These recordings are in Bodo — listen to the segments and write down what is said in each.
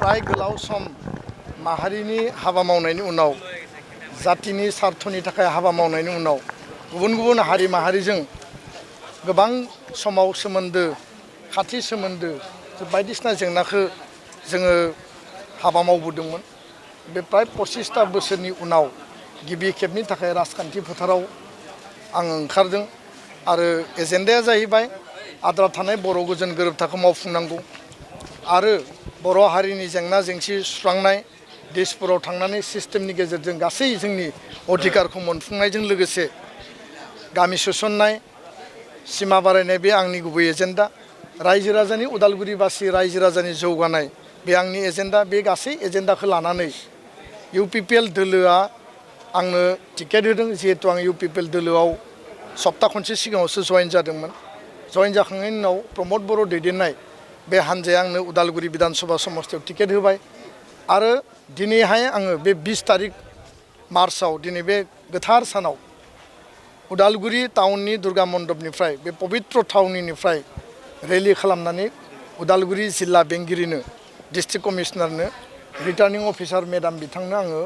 प्राय गोलाव सम माहारिनि हाबा मावनायनि उनाव जातिनि सार्थनि थाखाय हाबा मावनायनि उनाव गुबुन गुबुन हारि माहारिजों गोबां समाव सोमोन्दो खाथि सोमोन्दो बायदिसिना जेंनाखौ जोङो हाबा मावबोदोंमोन। बे प्राय 25टा बोसोरनि उनाव गिबि खेबनि थाखाय राजखान्थि फोथाराव आं ओंखारदों आरो एजेन्डाया जाहैबाय आद्रा थानाय बर' गोजोन गोरोबथाखौ मावफुंनांगौ आरो बर' हारिनि जेंना जेंसि सुस्रांनाय देशफोराव थांनानै सिस्टेमनि गेजेरजों गासै जोंनि अधिकारखौ मोनफुंनायजों लोगोसे गामि सोसननाय सिमा बारायनाय बे आंनि गुबै एजेन्डा। रायजो राजानि उदालगुरिबासि रायजो राजानि जौगानाय बे आंनि एजेन्डा। बे गासै एजेन्डाखौ लानानै इउपिपिएल दोलोआ आंनो टिकेट होदों। जिहेतु आं इउपिपिएल दोलोआव सप्ता खनसे सिगाङावसो जयेन जादोंमोन। जयेन जाखांनायनि उनाव प्रमद बर' दैदेननाय बे हान्जाया आंनो उदालगुरि विधानसभा समस्तियाव टिकेट होबाय आरो दिनैहाय आङो बे 20 तारिख मार्चआव दिनै बे गोथार सानाव उदालगुरि टाउननि दुर्गा मण्डपनिफ्राय बे पबित्र थावनिनिफ्राय रेलि खालामनानै उदालगुरि जिल्ला बेंगिरिनो डिस्ट्रिक्ट कमिशनारनो रिटार्निं अफिसार मेडाम बिथांनो आङो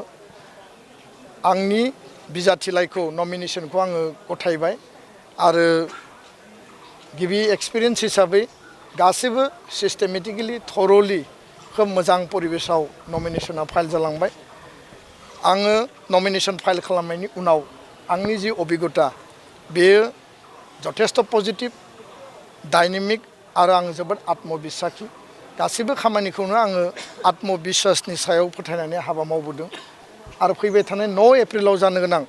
आंनि बिजाथिलाइखौ नमिनेशनखौ आङो गथायबाय आरो गिबि एक्सपिरियेन्स हिसाबै गासैबो सिस्टेमेटिकेलि थरलि खोब मोजां परिबेसाव नमिनेशना फाइल जालांबाय। आङो नमिनेशन फाइल खालामनायनि उनाव आंनि जि अभिज्ञता बेयो जथेस्थ पजिटिभ डायनेमिक आरो आं जोबोद आत्मबिस्वासि। गासैबो खामानिखौनो आङो आत्मबिस्वासनि सायाव फोथायनानै हाबा मावबोदों आरो फैबाय थानाय 9 एप्रिलाव जानो गोनां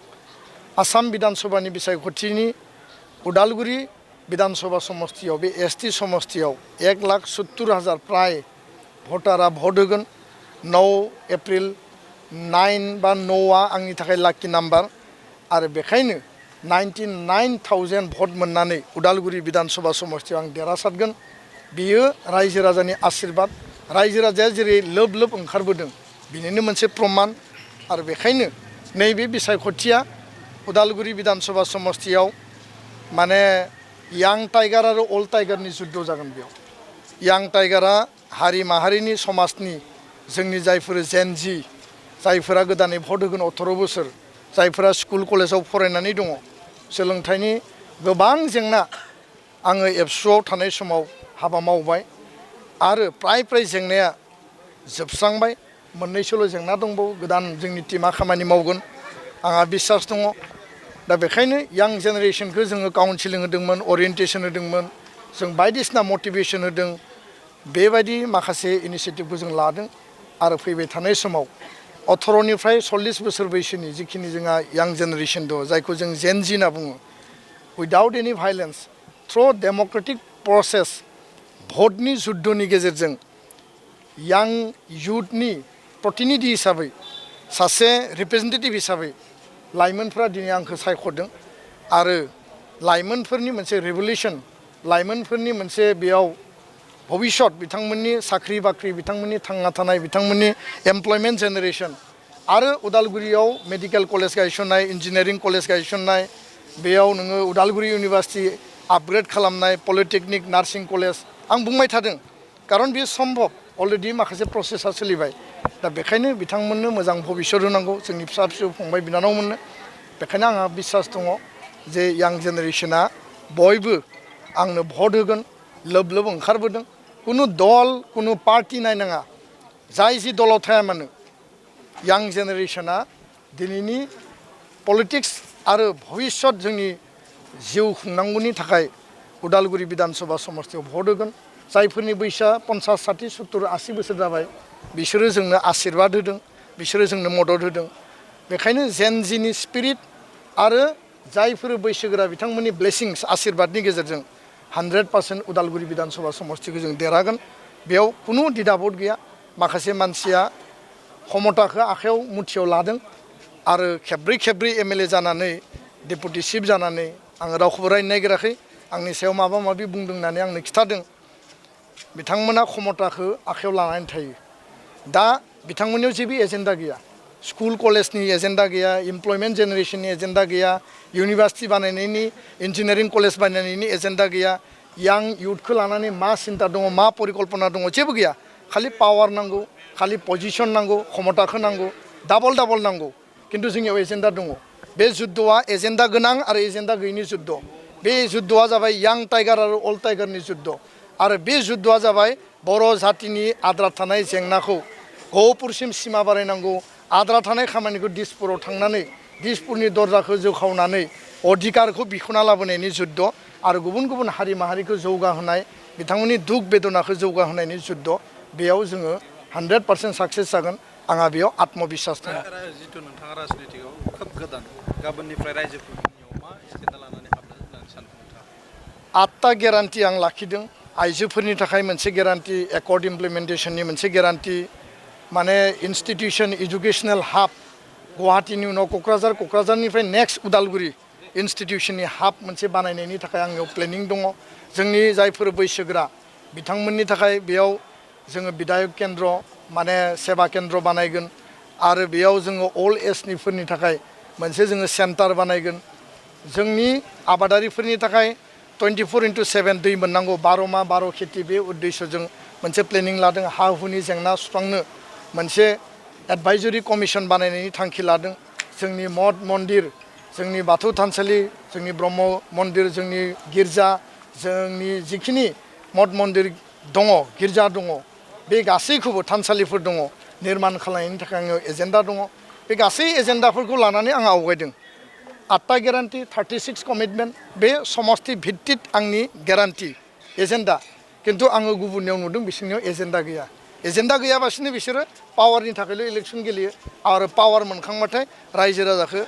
आसाम विधानसभानि बिसायख'थिनि उदालगुरि विधानसभा समस्तियाव बे एसटि समस्तियाव 1,70,000 प्राय भटारा भट होगोन। 9 एप्रिल 9 बा 9आ आंनि थाखाय लाकी नाम्बार आरो बेखायनो 99,000 भट मोननानै उदालगुरि विधानसभा समस्तियाव आं देरहासारगोन। बियो रायजो राजानि आशीर्बाद। रायजो राजाया जेरै लोब लोब ओंखारबोदों बिनिनो मोनसे प्रमान आरो बेखायनो नैबे बिसायख'थिया उदालगुरि विधानसभा समस्तियाव माने यां टाइगार आरो अल्ड टाइगारनि जुद्ध जागोन। बेयाव यां टाइगारा हारि माहारिनि समाजनि जोंनि जायफोर जेनजि जायफोरा गोदानै भट होगोन 18 बोसोर जायफोरा स्कुल कलेजाव फरायनानै दङ सोलोंथाइनि गोबां जेंना आङो एबसुआव थानाय समाव हाबा मावबाय आरो प्राय जेंनाया जोबस्रांबाय। मोननैसोल' जेंना दंबावो। गोदान जोंनि टीमा खामानि मावगोन आंहा बिसास दङ। दा बेखायनो यां जेनेरेशनखौ जोङो काउन्सिलिं होदोंमोन, अरियेन्टेसन होदोंमोन, जों बायदिसिना मटिभेसन होदों। बेबायदि माखासे इनिसियेटिभखौ जों लादों आरो फैबाय थानाय समाव 18निफ्राय 40 बोसोर बैसोनि जिखिनि जोंहा यां जेनेरेशन दङ जायखौ जों जेनजि होनना बुङो, उइदाउट एनि भाइलेन्स थ्रु डेम'क्रेटिक प्रसेस भटनि जुद्धनि गेजेरजों यां युथनि प्रतिनिधि हिसाबै सासे रिप्रेजेन्टेटिभ हिसाबै लाइमोनफ्रा दिनै आंखौ सायख'दों आरो लाइमोनफोरनि मोनसे रेभलिउसन, लाइमोनफोरनि मोनसे बेयाव भबिष्यत, बिथांमोननि साख्रि बाख्रि, बिथांमोननि थांना थानाय, बिथांमोननि एमप्लयमेन्ट जेनेरेशन आरो उदालगुरियाव मेडिकेल कलेज गायसननाय, इन्जिनियारिं कलेज गायसननाय, बेयाव नोङो उदालगुरि इउनिभार्सिटि आपग्रेड खालामनाय, पलिटेकनिक, नार्सिं कलेज आं बुंबाय थादों खारन बेयो सम्भब। अलरेडि माखासे प्रसेसा सोलिबाय। दा बेखायनो बिथांमोननो मोजां भबिष्यत होनांगौ जोंनि फिसा फिसौ फंबाय बिनानावमोननो। बेखायनो आंहा बिसास दङ जे यां जेनेरेशना बयबो आंनो भट होगोन। लोब लोब ओंखारबोदों। कुनु दल कुनु पार्टी नायनाङा, जाय जि दलाव थाया मानो यां जेनेरेशना दिनैनि पलिटिक्स आरो भबिष्यत जोंनि जिउ खुंनांगौनि थाखाय उदालगुरि विधानसभा समस्तियाव भट होगोन। जायफोरनि बैसोआ 50, 60, 70, 80 बोसोर जाबाय बिसोरो जोंनो आशीर्बाद होदों, बिसोरो जोंनो मदद होदों। बेखायनो जेनजिनि स्पिरिट आरो जायफोर बैसोगोरा बिथांमोननि ब्लेसिंस आशीर्बादनि गेजेरजों 100% उदालगुरि विधानसभा समस्तिखौ जों देरहागोन। बेयाव कुनु द्विधाबोध गैया। माखासे मानसिया क्षमताखौ आखायाव मुथियाव लादों आरो खेब्रै एमएलए जानानै डेपुटि चिफ जानानै आङो रावखौबो रायनो नागिराखै। आंनि सायाव माबा माबि बुंदों होननानै आंनो खिथादों। बिथांमोना क्षमताखौ आखायाव लानानै थायो। दा बिथांमोननियाव जेबो एजेन्डा गैया। स्कुल कलेजनि एजेन्डा गैया, इमप्लयमेन्ट जेनेरेशननि एजेन्डा गैया, इउनिभार्सिटि बानायनायनि, इन्जिनियारिं कलेज बानायनायनि एजेन्डा गैया, यां युथखौ लानानै मा सिन्ता दङ, मा परिकल्पना दङ, जेबो गैया। खालि पावार नांगौ खालि पजिशन नांगौ क्षमताखौ नांगौ डाबल नांगौ किन्तु जोंनियाव एजेन्डा दङ बे जुद्धआ एजेन्डा गोनां आरो एजेन्डा गैयिनि जुद्ध बे जुद्धआ जाबाय यां टाइगार आरो अल्ड टाइगारनि जुद्ध आरो बे जुद्धआ जाबाय बर' जातिनि आद्रा थानाय जेंनाखौ गहपुरसिम सिमा बारायनांगौ आद्रा थानाय खामानिखौ दिसपुराव थांनानै दिसपुरनि दरजाखौ जौखावनानै अधिकारखौ बिख'ना लाबोनायनि जुद्ध आरो गुबुन हारि माहारिखौ जौगाहोनाय बिथांमोननि दुख बेदनाखौ जौगाहोनायनि जुद्ध बेयाव जोङो 100% साक्सेस जागोन आंहा बेयाव आत्मबिश्वास दङ जितु नोंथाङा राजनितिकआव खोब गोदान गाबोननिफ्राय रायजोफोरनियाव मा एजेन्डा लानानै हाबनो होननानै सानदों नोंथाङा 8टा गेरान्टि आं लाखिदों आइजोफोरनि थाखाय मोनसे गेरान्टि एकर्ड इमप्लिमेन्टेसननि मोनसे गेरान्टि माने इन्स्टिटिउसन एजुकेशनेल हाब गुवाहाटीनि उनाव क'क्राझारनिफ्राय नेक्स्ट उदालगुरि इन्स्टिटिउसननि हाब मोनसे बानायनायनि थाखाय आंनियाव प्लेनिं दङ जोंनि जायफोर बैसोगोरा बिथांमोननि थाखाय बेयाव जोङो बिधायक केन्द्र माने सेबा केन्द्र बानायगोन आरो बेयाव जोङो अल्ड एजनिफोरनि थाखाय मोनसे जोङो सेन्टार बानायगोन जोंनि आबादारिफोरनि थाखाय 24/7 दै मोननांगौ 12 मा 12 खेथि बे उद्देश्यजों मोनसे प्लेनिं लादों हा हुनि जेंना सुस्रांनो मोनसे एडभाइजरि कमिसन बानायनायनि थांखि लादों जोंनि मठ मन्दिर जोंनि बाथौ थानसालि जोंनि ब्रह्म मन्दिर जोंनि गिर्जा जोंनि जिखिनि मठ मन्दिर दङ गिर्जा दङ बे गासैखौबो थानसालिफोर दङ निर्माण खालामनायनि थाखाय आङो एजेन्डा दङ बे गासै एजेन्डाफोरखौ लानानै आं आवगायदों 8टा गेरान्टि 36 कमिटमेन्ट बे समष्टि भित्तिक आंनि गेरान्टि एजेन्डा किन्तु आङो गुबुननियाव नुदों बिसोरनियाव एजेन्डा गैया एजेन्डा गैयाबासिनो बिसोरो पावारनि थाखायल' इलेक्सन गेलेयो आरो पावार मोनखांबाथाय रायजो राजाखौ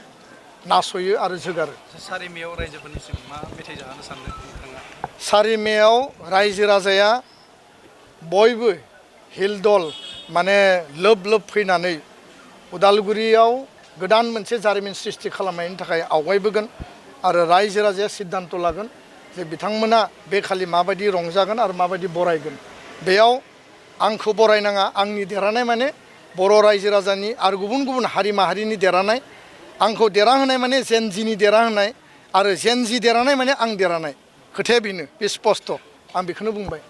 नासयो आरो जोगारो 4 मेयाव रायजोफोरनिसिम मा मेथाइ जाहोनो सानदों नोंथाङा 4 मेयाव रायजो राजाया बयबो हिलदल माने लोब फैनानै उदालगुरियाव गोदान मोनसे जारिमिन सृष्टि खालामनायनि थाखाय आवगायबोगोन आरो रायजो राजाया सिद्धान्त लागोन जे बिथांमोना बे खालि माबायदि रंजागोन आरो माबायदि बरायगोन बेयाव आंखौ बरायनाङा आंनि देरहानाय माने बर' रायजो राजानि आरो गुबुन हारि माहारिनि देरहानाय आंखौ देरहाहोनाय माने जेनजिनि देरहाहोनाय आरो जेनजि देरहानाय माने आं देरहानाय खोथाया बेनो बे स्पष्ट आं बेखौनो बुंबाय